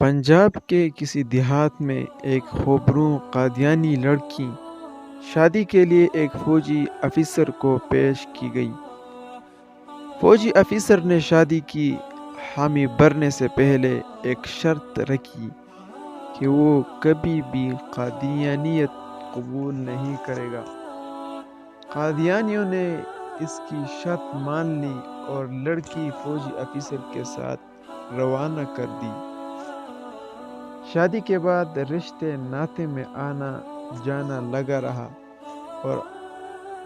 پنجاب کے کسی دیہات میں ایک خوبرو قادیانی لڑکی شادی کے لیے ایک فوجی افسر کو پیش کی گئی۔ فوجی افسر نے شادی کی حامی بننے سے پہلے ایک شرط رکھی کہ وہ کبھی بھی قادیانیت قبول نہیں کرے گا۔ قادیانیوں نے اس کی شرط مان لی اور لڑکی فوجی افسر کے ساتھ روانہ کر دی۔ شادی کے بعد رشتے ناطے میں آنا جانا لگا رہا اور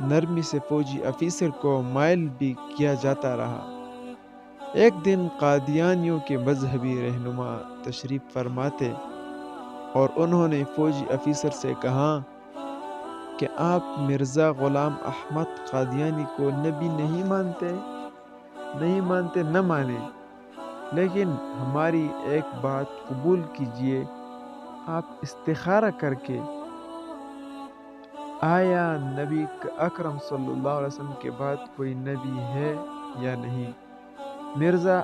نرمی سے فوجی افسر کو مائل بھی کیا جاتا رہا۔ ایک دن قادیانیوں کے مذہبی رہنما تشریف فرما تھے اور انہوں نے فوجی افسر سے کہا کہ آپ مرزا غلام احمد قادیانی کو نبی نہیں مانتے نہ مانیں، لیکن ہماری ایک بات قبول کیجئے، آپ استخارہ کر کے آیا نبی اکرم صلی اللہ علیہ وسلم کے بعد کوئی نبی ہے یا نہیں؟ مرزا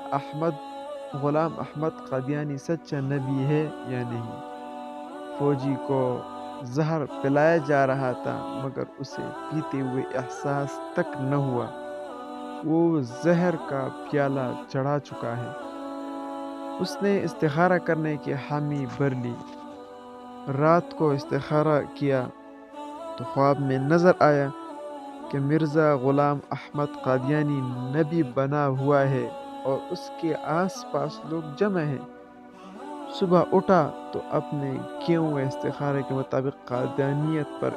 غلام احمد قادیانی سچا نبی ہے یا نہیں؟ فوجی کو زہر پلایا جا رہا تھا مگر اسے پیتے ہوئے احساس تک نہ ہوا، وہ زہر کا پیالہ چڑھا چکا ہے۔ اس نے استخارہ کرنے کی حامی بھر لی۔ رات کو استخارہ کیا تو خواب میں نظر آیا کہ مرزا غلام احمد قادیانی نبی بنا ہوا ہے اور اس کے آس پاس لوگ جمع ہیں۔ صبح اٹھا تو اپنے کیے ہوئے استخارے کے مطابق قادیانیت پر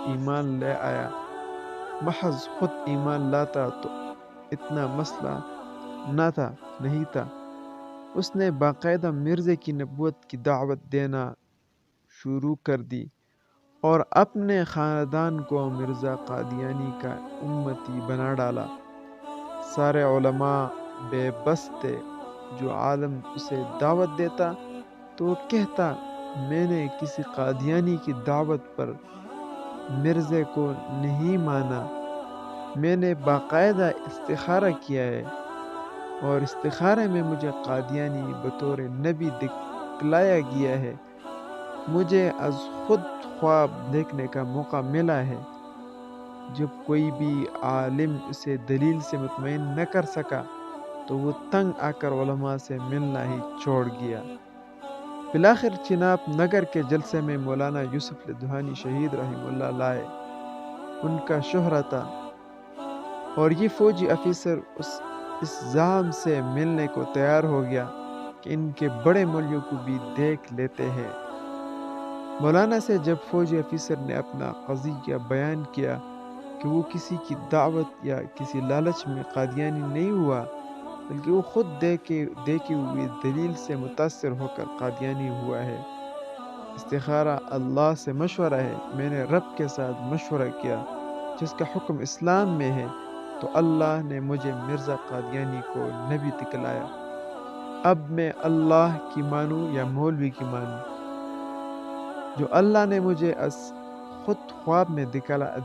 ایمان لے آیا۔ محض خود ایمان لاتا تو اتنا مسئلہ نہیں تھا۔ اس نے باقاعدہ مرزے کی نبوت کی دعوت دینا شروع کر دی اور اپنے خاندان کو مرزا قادیانی کا امتی بنا ڈالا۔ سارے علماء بے بس تھے۔ جو عالم اسے دعوت دیتا تو وہ کہتا، میں نے کسی قادیانی کی دعوت پر مرزے کو نہیں مانا، میں نے باقاعدہ استخارہ کیا ہے اور استخارے میں مجھے قادیانی بطور نبی دکھلایا گیا ہے۔ مجھے از خود خواب دیکھنے کا موقع ملا ہے۔ جب کوئی بھی عالم اسے دلیل سے مطمئن نہ کر سکا تو وہ تنگ آ کر علماء سے ملنا ہی چھوڑ گیا۔ بالآخر چناب نگر کے جلسے میں مولانا یوسف لدھیانوی شہید رحمہ اللہ لائے۔ ان کا شوہر تھا اور یہ فوجی افسر اس زعم سے ملنے کو تیار ہو گیا کہ ان کے بڑے مولیوں کو بھی دیکھ لیتے ہیں۔ مولانا سے جب فوجی افسر نے اپنا قضیہ بیان کیا کہ وہ کسی کی دعوت یا کسی لالچ میں قادیانی نہیں ہوا بلکہ وہ خود دیکھی ہوئی دلیل سے متاثر ہو کر قادیانی ہوا ہے، استخارہ اللہ سے مشورہ ہے، میں نے رب کے ساتھ مشورہ کیا جس کا حکم اسلام میں ہے، تو اللہ نے مجھے مرزا قادیانی کو نبی دکھلایا۔ اب میں اللہ کی مانوں یا مولوی کی مانوں؟ جو اللہ نے مجھے از خود خواب میں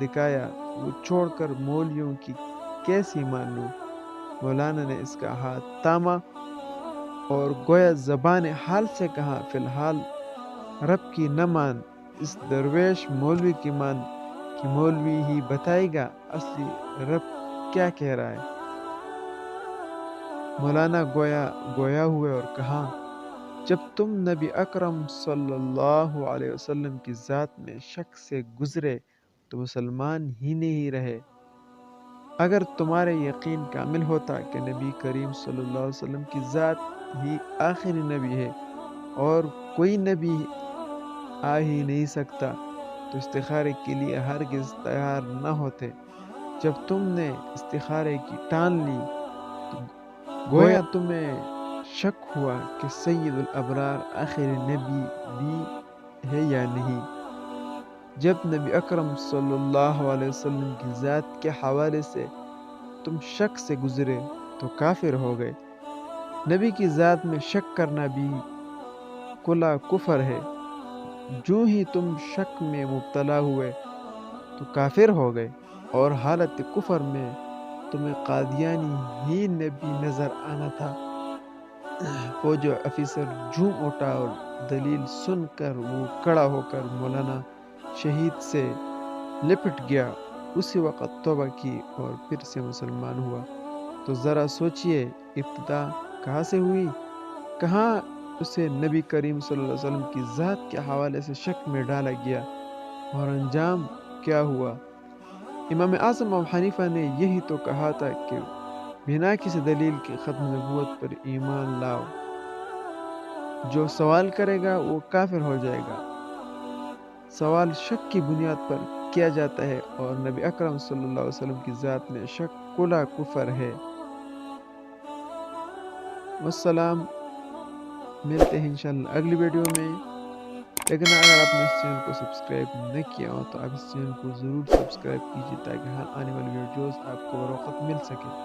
دکھایا وہ چھوڑ کر مولویوں کی کیسی مان لوں؟ مولانا نے اس کا ہاتھ تھاما اور گویا زبان حال سے کہا، فی الحال رب کی نہ مان، اس درویش مولوی کی مان کہ مولوی ہی بتائے گا اصلی رب کیا کہہ رہا ہے۔ مولانا گویا ہوئے اور کہا، جب تم نبی اکرم صلی اللہ علیہ وسلم کی ذات میں شک سے گزرے تو مسلمان ہی نہیں رہے۔ اگر تمہارے یقین کامل ہوتا کہ نبی کریم صلی اللہ علیہ وسلم کی ذات ہی آخری نبی ہے اور کوئی نبی آ ہی نہیں سکتا تو استخارے کے لیے ہرگز تیار نہ ہوتے۔ جب تم نے استخارے کی ٹان لی تو گویا تمہیں شک ہوا کہ سید الابرار آخری نبی بھی ہے یا نہیں۔ جب نبی اکرم صلی اللہ علیہ وسلم کی ذات کے حوالے سے تم شک سے گزرے تو کافر ہو گئے۔ نبی کی ذات میں شک کرنا بھی کھلا کفر ہے۔ جو ہی تم شک میں مبتلا ہوئے تو کافر ہو گئے اور حالت کفر میں تمہیں قادیانی ہی نبی نظر آنا تھا۔ فوجی افیسر جھوم اٹھا اور دلیل سن کر وہ کھڑا ہو کر مولانا شہید سے لپٹ گیا۔ اسی وقت توبہ کی اور پھر سے مسلمان ہوا۔ تو ذرا سوچئے ابتدا کہاں سے ہوئی؟ کہاں اسے نبی کریم صلی اللہ علیہ وسلم کی ذات کے حوالے سے شک میں ڈالا گیا، اور انجام کیا ہوا؟ امام اعظم ابو حنیفہ نے یہی تو کہا تھا کہ بنا کسی دلیل کے ختم نبوت پر ایمان لاؤ، جو سوال کرے گا وہ کافر ہو جائے گا۔ سوال شک کی بنیاد پر کیا جاتا ہے، اور نبی اکرم صلی اللہ علیہ وسلم کی ذات میں شک کھلا کفر ہے۔ والسلام، ملتے ہیں انشاءاللہ اگلی ویڈیو میں۔ لیکن اگر آپ نے اس چینل کو سبسکرائب نہ کیا ہو تو آپ اس چینل کو ضرور سبسکرائب کیجیے تاکہ ہر آنے والی ویڈیوز آپ کو بروقت مل سکے۔